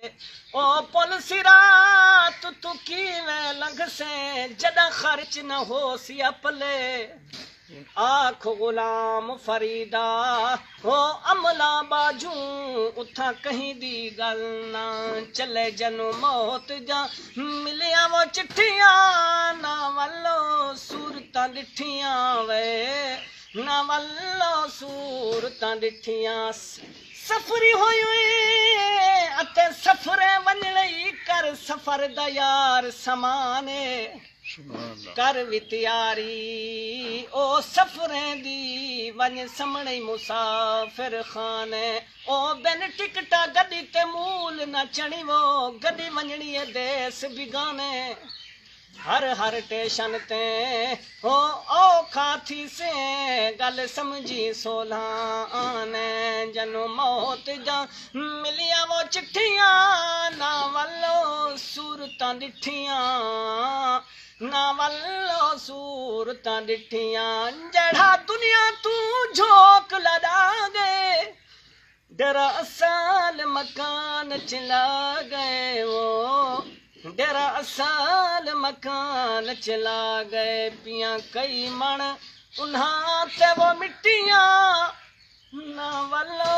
ओ पुल सिरात तू कीवें लंघ से जदा खर्च न हो सी अपले आख गुलाम फरीदा हो अमला बाजू उथा कहीं दी गल ना चले जनु मौत जा मिलिया वो चिट्ठियां ना वल्लो सूरतां डिठियां वे ना वल्लो सूरतां डिठियां सफरी होई अते सफरे वनलई कर सफर दा यार समाने कर वित्यारी ओ सफरें दी वन समणे मुसाफिर खाने ओ बिन टिकटा गड्डी ते मूल न चढ़ी वो गड्डी वंजणी देस बिगाने हर हर स्टेशन ते हो औखा थी से गल समझी सोला आने जनु मौत जा मिलिया वो चिट्ठियां ना वल्लो सूरतां डिठियां ना वल्लो सूरतां डिठियां जड़ा दुनिया तू झोंक लड़ा गए डेरा असाल मकान चला गए वो डेरा असाल मकान चला गए पिया कई मण उन्हां ते वो मिट्टियां ना वल्लो